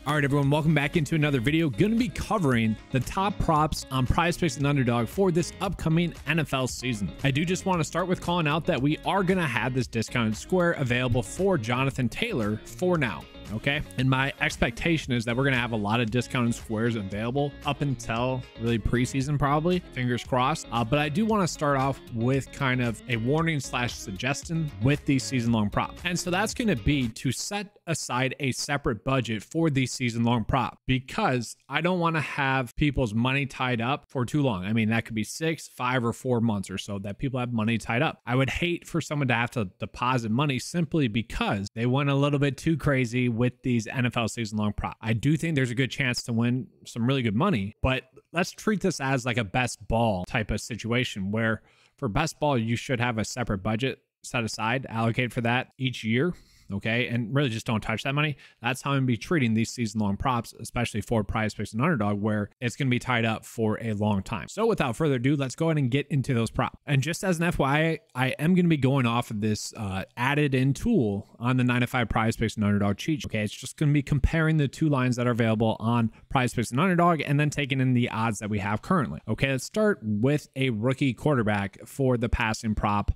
All right, everyone, welcome back into another video. Going to be covering the top props on PrizePicks and Underdog for this upcoming NFL season. I do just want to start with calling out that we are going to have this discounted square available for Jonathan Taylor for now. Okay, and my expectation is that we're gonna have a lot of discounted squares available up until really preseason, probably, fingers crossed. But I do want to start off with kind of a warning slash suggestion with these season-long props, and so that's going to be to set aside a separate budget for these season-long prop, because I don't want to have people's money tied up for too long. I mean, that could be 6, 5, or 4 months or so that people have money tied up. I would hate for someone to have to deposit money simply because they went a little bit too crazy with these NFL season-long props. I do think there's a good chance to win some really good money, but let's treat this as like a best ball type of situation where for best ball, you should have a separate budget set aside, allocate for that each year. Okay, and really just don't touch that money. That's how I'm gonna be treating these season-long props, especially for PrizePicks and Underdog, where it's gonna be tied up for a long time. So without further ado, let's go ahead and get into those props. And just as an FYI, I am gonna be going off of this added in tool on the 9 to 5 PrizePicks and Underdog cheat sheet. Okay, it's just gonna be comparing the two lines that are available on PrizePicks and Underdog and then taking in the odds that we have currently. Okay, let's start with a rookie quarterback for the passing prop.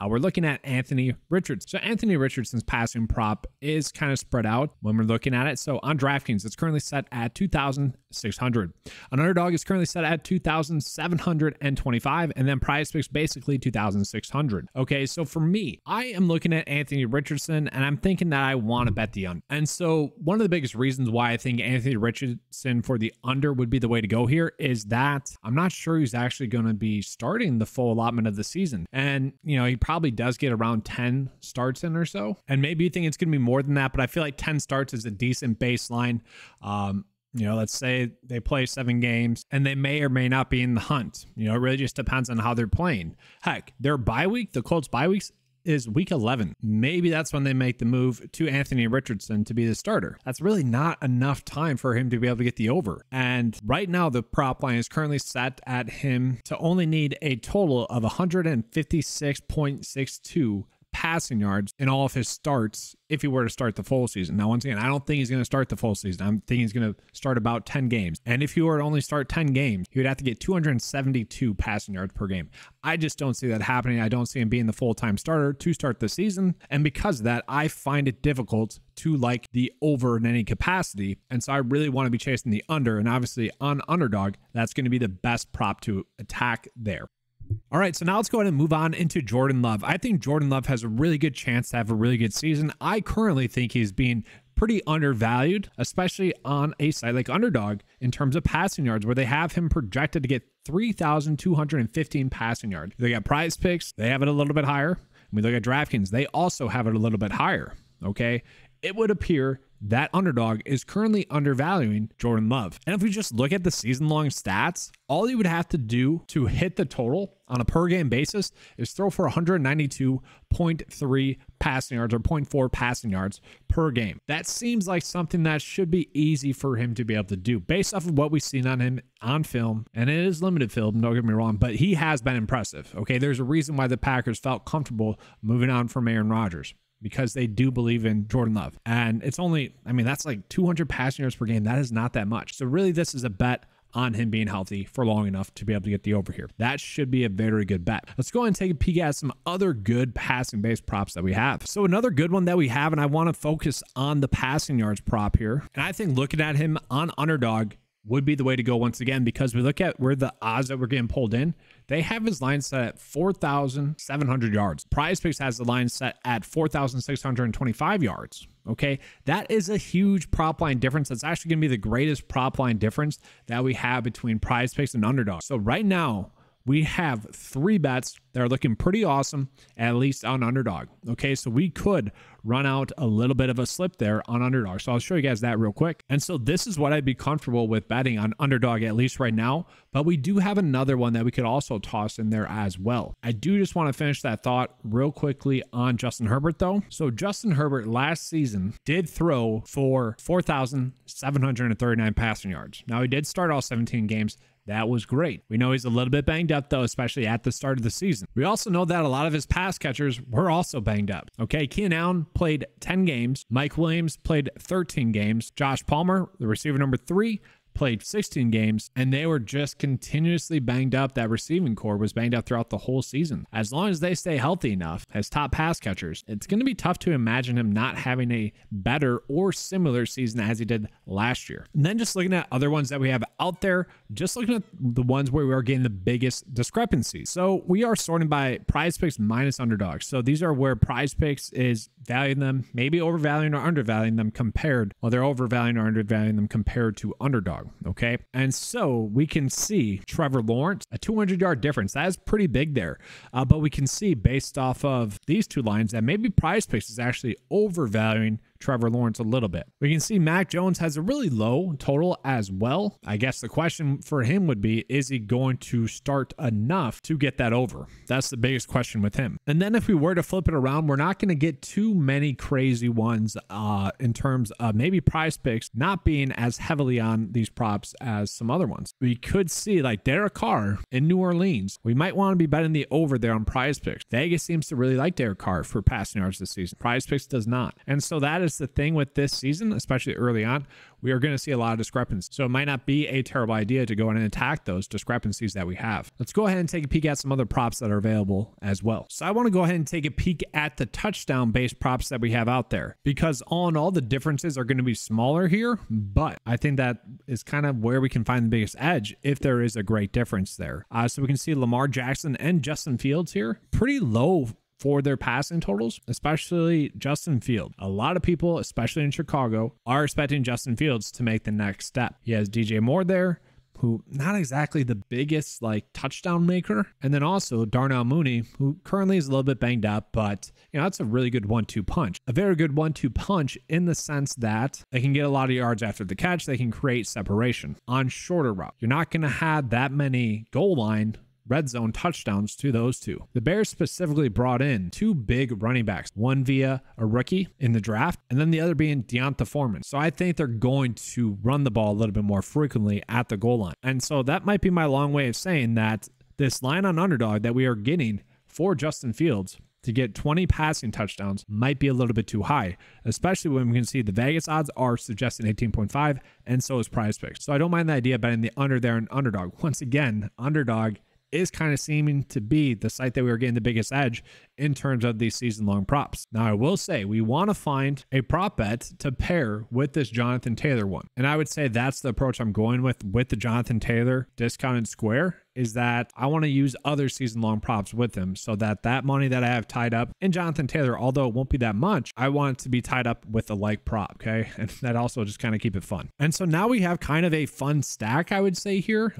We're looking at Anthony Richardson. So Anthony Richardson's passing prop is kind of spread out when we're looking at it. So on DraftKings, it's currently set at 2,600. On Underdog, it's currently set at 2,725. And then PrizePicks basically 2,600. Okay, so for me, I am looking at Anthony Richardson and I'm thinking that I want to bet the under. And so one of the biggest reasons why I think Anthony Richardson for the under would be the way to go here is that I'm not sure he's actually going to be starting the full allotment of the season. And, you know, he probably does get around 10 starts in or so. And maybe you think it's going to be more than that, but I feel like 10 starts is a decent baseline. You know, let's say they play 7 games and they may or may not be in the hunt. You know, it really just depends on how they're playing. Heck, their bye week, the Colts bye weeks, is week 11. Maybe that's when they make the move to Anthony Richardson to be the starter. That's really not enough time for him to be able to get the over. And right now, the prop line is currently set at him to only need a total of 156.62 passing yards in all of his starts if he were to start the full season. Now, once again, I don't think he's going to start the full season. I'm thinking he's going to start about 10 games. And if he were to only start 10 games, he would have to get 272 passing yards per game. I just don't see that happening. I don't see him being the full-time starter to start the season. And because of that, I find it difficult to like the over in any capacity. And so I really want to be chasing the under. And obviously on Underdog, that's going to be the best prop to attack there. All right, so now let's go ahead and move on into Jordan Love. I think Jordan Love has a really good chance to have a really good season. I currently think he's being pretty undervalued, especially on a site like Underdog in terms of passing yards, where they have him projected to get 3,215 passing yards. They got PrizePicks, they have it a little bit higher. We look at DraftKings, they also have it a little bit higher, okay? It would appear that Underdog is currently undervaluing Jordan Love. And if we just look at the season-long stats, all he would have to do to hit the total on a per-game basis is throw for 192.3 passing yards or 0.4 passing yards per game. That seems like something that should be easy for him to be able to do based off of what we've seen on him on film. And it is limited film, don't get me wrong, but he has been impressive. Okay, there's a reason why the Packers felt comfortable moving on from Aaron Rodgers, because they do believe in Jordan Love. And it's only, I mean, that's like 200 passing yards per game. That is not that much. So really, this is a bet on him being healthy for long enough to be able to get the over here. That should be a very good bet. Let's go ahead and take a peek at some other good passing-based props that we have. So another good one that we have, and I want to focus on the passing yards prop here. And I think looking at him on Underdog would be the way to go once again, because we look at where the odds that we're getting pulled in. They have his line set at 4,700 yards. PrizePicks has the line set at 4,625 yards. Okay, that is a huge prop line difference. That's actually going to be the greatest prop line difference that we have between PrizePicks and Underdog. So right now, we have 3 bets that are looking pretty awesome, at least on Underdog. Okay, so we could run out a little bit of a slip there on Underdog. So I'll show you guys that real quick. And so this is what I'd be comfortable with betting on Underdog, at least right now. But we do have another one that we could also toss in there as well. I do just want to finish that thought real quickly on Justin Herbert, though. So Justin Herbert last season did throw for 4,739 passing yards. Now, he did start all 17 games. That was great. We know he's a little bit banged up, though, especially at the start of the season. We also know that a lot of his pass catchers were also banged up. Okay, Keenan Allen played 10 games. Mike Williams played 13 games. Josh Palmer, the receiver number 3, played 16 games, and they were just continuously banged up. That receiving core was banged up throughout the whole season. As long as they stay healthy enough as top pass catchers, it's going to be tough to imagine him not having a better or similar season as he did last year. And then just looking at other ones that we have out there, just looking at the ones where we are getting the biggest discrepancies. So we are sorting by PrizePicks minus underdogs. So these are where PrizePicks is valuing them, maybe overvaluing or undervaluing them compared, well, they're overvaluing or undervaluing them compared to underdog. Okay. And so we can see Trevor Lawrence, a 200-yard difference. That is pretty big there. But we can see based off of these two lines that maybe PrizePicks is actually overvaluing Trevor Lawrence a little bit. We can see Mac Jones has a really low total as well. I guess the question for him would be, is he going to start enough to get that over? That's the biggest question with him. And then if we were to flip it around, we're not going to get too many crazy ones in terms of maybe PrizePicks not being as heavily on these props as some other ones. We could see like Derek Carr in New Orleans. We might want to be betting the over there on PrizePicks. Vegas seems to really like Derek Carr for passing yards this season. PrizePicks does not. And so that is the thing with this season, especially early on. We are going to see a lot of discrepancies. So it might not be a terrible idea to go in and attack those discrepancies that we have. Let's go ahead and take a peek at some other props that are available as well. So I want to go ahead and take a peek at the touchdown based props that we have out there, because all in all, the differences are going to be smaller here, but I think that is kind of where we can find the biggest edge if there is a great difference there. So we can see Lamar Jackson and Justin Fields here, pretty low for their passing totals, especially Justin Fields. A lot of people, especially in Chicago, are expecting Justin Fields to make the next step. He has DJ Moore there, who not exactly the biggest like touchdown maker. And then also Darnell Mooney, who currently is a little bit banged up, but you know, that's a really good 1-2 punch. A very good 1-2 punch in the sense that they can get a lot of yards after the catch. They can create separation on shorter route. You're not going to have that many goal line red zone touchdowns to those two. The Bears specifically brought in 2 big running backs, one via a rookie in the draft, and then the other being Deonta Foreman. So I think they're going to run the ball a little bit more frequently at the goal line. And so that might be my long way of saying that this line on underdog that we are getting for Justin Fields to get 20 passing touchdowns might be a little bit too high, especially when we can see the Vegas odds are suggesting 18.5, and so is PrizePicks. So I don't mind the idea of betting the under there and underdog. Once again, underdog is kind of seeming to be the site that we are getting the biggest edge in terms of these season-long props. Now, I will say we want to find a prop bet to pair with this Jonathan Taylor one. And I would say that's the approach I'm going with the Jonathan Taylor discounted square, is that I want to use other season-long props with him so that that money that I have tied up in Jonathan Taylor, although it won't be that much, I want it to be tied up with a like prop, okay? And that also just kind of keep it fun. And so now we have kind of a fun stack, I would say here,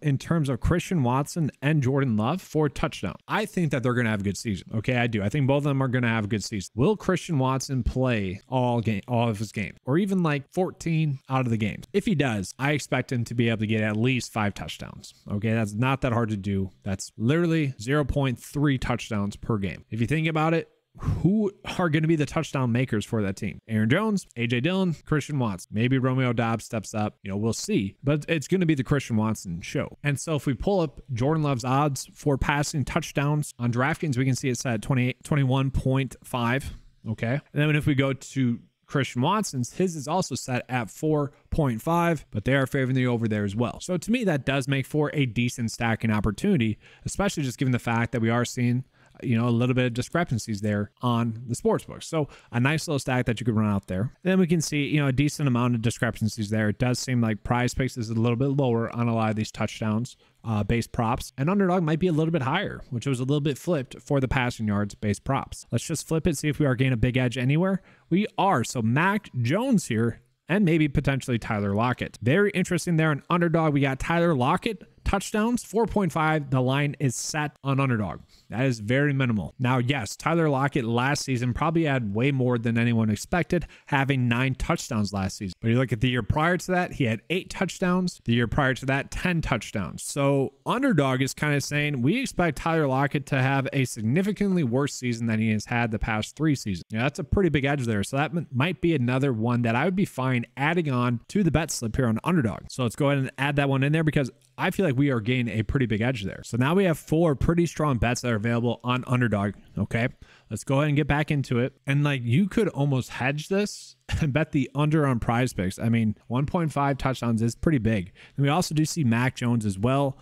in terms of Christian Watson and Jordan Love for touchdown. I think that they're going to have a good season, okay? I do. I think both of them are going to have a good season. Will Christian Watson play all of his games, or even like 14 out of the games? If he does, I expect him to be able to get at least 5 touchdowns, okay? That's not that hard to do. That's literally 0.3 touchdowns per game. If you think about it, who are going to be the touchdown makers for that team? Aaron Jones, AJ Dillon, Christian Watson. Maybe Romeo Doubs steps up. You know, we'll see. But it's going to be the Christian Watson show. And so if we pull up Jordan Love's odds for passing touchdowns on DraftKings, we can see it's at 21.5. Okay. And then if we go to Christian Watson's, his is also set at 4.5, but they are favoring the over there as well. So to me, that does make for a decent stacking opportunity, especially just given the fact that we are seeing, you know, a little bit of discrepancies there on the sports books. So a nice little stack that you could run out there. Then we can see, you know, a decent amount of discrepancies there. It does seem like PrizePicks is a little bit lower on a lot of these touchdowns based props, and underdog might be a little bit higher, which was a little bit flipped for the passing yards based props. Let's just flip it, see if we are getting a big edge anywhere. We are. So Mac Jones here, and maybe potentially Tyler Lockett. Very interesting there on underdog. We got Tyler Lockett touchdowns, 4.5. The line is set on underdog. That is very minimal. Now, yes, Tyler Lockett last season probably had way more than anyone expected, having 9 touchdowns last season. But you look at the year prior to that, he had 8 touchdowns. The year prior to that, 10 touchdowns. So underdog is kind of saying we expect Tyler Lockett to have a significantly worse season than he has had the past 3 seasons. Yeah, that's a pretty big edge there. So that might be another one that I would be fine adding on to the bet slip here on underdog. So let's go ahead and add that one in there, because I feel like we are gaining a pretty big edge there. So now we have 4 pretty strong bets that are available on Underdog. Okay, let's go ahead and get back into it. And like, you could almost hedge this and bet the under on PrizePicks. I mean, 1.5 touchdowns is pretty big. And we also do see Mac Jones as well.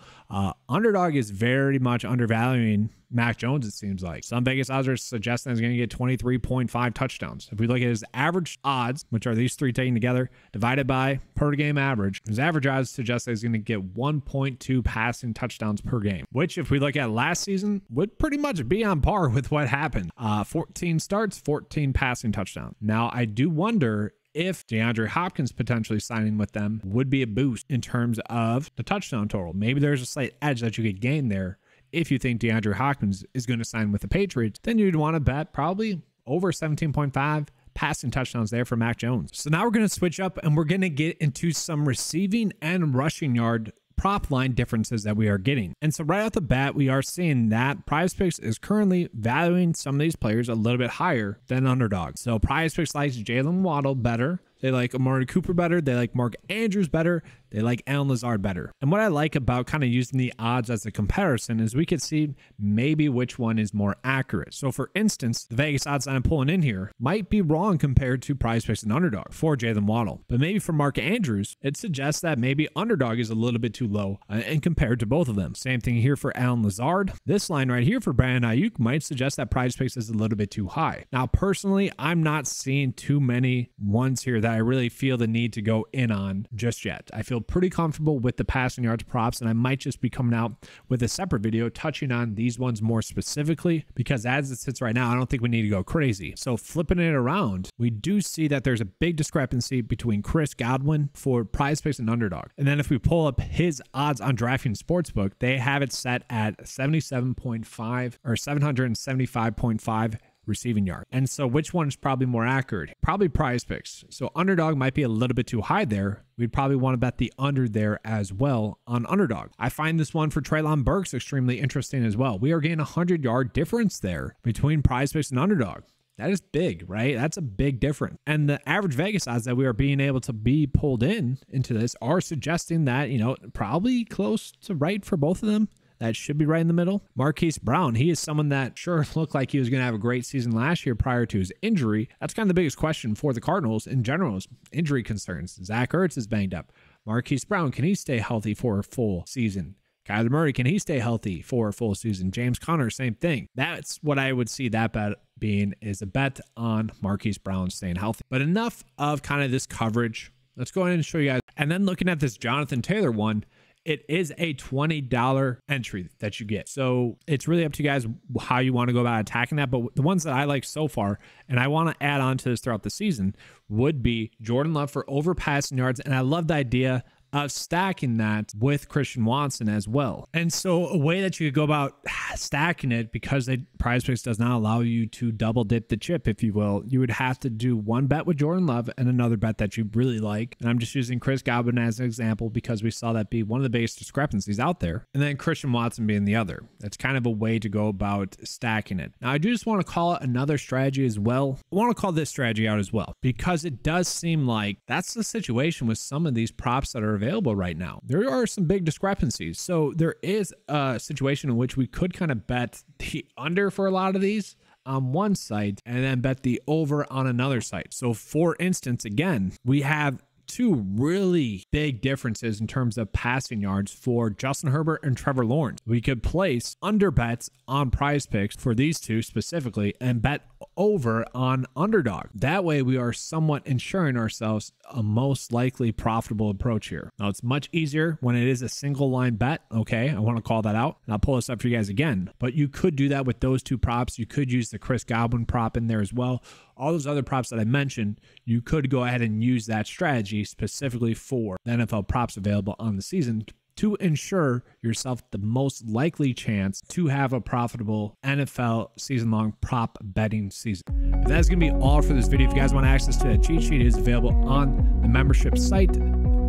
Underdog is very much undervaluing Mac Jones, it seems like. Some Vegas odds are suggesting he's going to get 23.5 touchdowns. If we look at his average odds, which are these 3 taken together, divided by per game average, his average odds suggest that he's going to get 1.2 passing touchdowns per game, which if we look at last season would pretty much be on par with what happened. 14 starts, 14 passing touchdowns. Now, I do wonder if DeAndre Hopkins potentially signing with them would be a boost in terms of the touchdown total. Maybe there's a slight edge that you could gain there. If you think DeAndre Hopkins is going to sign with the Patriots, then you'd want to bet probably over 17.5 passing touchdowns there for Mac Jones. So now we're going to switch up and we're going to get into some receiving and rushing yard prop line differences that we are getting. And so right off the bat, we are seeing that PrizePicks is currently valuing some of these players a little bit higher than Underdog. So PrizePicks likes Jalen Waddle better. They like Amari Cooper better. They like Mark Andrews better. They like Allen Lazard better. And what I like about kind of using the odds as a comparison is we could see maybe which one is more accurate. So for instance, the Vegas odds that I'm pulling in here might be wrong compared to PrizePicks and Underdog for Jalen Waddle. But maybe for Mark Andrews, it suggests that maybe Underdog is a little bit too low and compared to both of them. Same thing here for Allen Lazard. This line right here for Brandon Ayuk might suggest that PrizePicks is a little bit too high. Now, personally, I'm not seeing too many ones here that I really feel the need to go in on just yet. I feel pretty comfortable with the passing yards props, and I might just be coming out with a separate video touching on these ones more specifically, because as it sits right now, I don't think we need to go crazy. So flipping it around, we do see that there's a big discrepancy between Chris Godwin for PrizePicks and Underdog. And then if we pull up his odds on DraftKings Sportsbook, they have it set at 77.5 or 775.5 receiving yard. And so which one is probably more accurate? Probably PrizePicks. So Underdog might be a little bit too high there. We'd probably want to bet the under there as well on Underdog. I find this one for Treylon Burks extremely interesting as well. We are getting a 100-yard difference there between PrizePicks and Underdog. That is big, right? That's a big difference. And the average Vegas odds that we are being able to be pulled into this are suggesting that, you know, probably close to right for both of them. That should be right in the middle. Marquise Brown, he is someone that sure looked like he was going to have a great season last year prior to his injury. That's kind of the biggest question for the Cardinals in general is injury concerns. Zach Ertz is banged up. Marquise Brown, can he stay healthy for a full season? Kyler Murray, can he stay healthy for a full season? James Conner, same thing. That's what I would see that bet being, is a bet on Marquise Brown staying healthy. But enough of kind of this coverage. Let's go ahead and show you guys. And then looking at this Jonathan Taylor one, it is a $20 entry that you get. So it's really up to you guys how you want to go about attacking that. But the ones that I like so far, and I want to add on to this throughout the season, would be Jordan Love for over passing yards. And I love the idea of stacking that with Christian Watson as well. And so a way that you could go about stacking it, because PrizePicks does not allow you to double dip the chip, if you will, you would have to do one bet with Jordan Love and another bet that you really like. And I'm just using Chris Godwin as an example because we saw that be one of the biggest discrepancies out there. And then Christian Watson being the other. That's kind of a way to go about stacking it. Now, I do just want to call it another strategy as well. I want to call this strategy out as well, because it does seem like that's the situation with some of these props that are available right now. There are some big discrepancies. So there is a situation in which we could kind of bet the under for a lot of these on one site and then bet the over on another site. So for instance, again, we have two really big differences in terms of passing yards for Justin Herbert and Trevor Lawrence. We could place under bets on PrizePicks for these two specifically and bet over on Underdog. That way we are somewhat ensuring ourselves a most likely profitable approach here. Now, it's much easier when it is a single line bet. Okay, I want to call that out, and I'll pull this up for you guys again. But you could do that with those two props. You could use the Chris Godwin prop in there as well. All those other props that I mentioned, you could go ahead and use that strategy specifically for the NFL props available on the season to ensure yourself the most likely chance to have a profitable NFL season-long prop betting season. But that's going to be all for this video. If you guys want access to that cheat sheet, it is available on the membership site.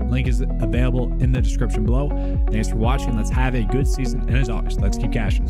Link is available in the description below. Thanks for watching. Let's have a good season. And as always, let's keep cashing.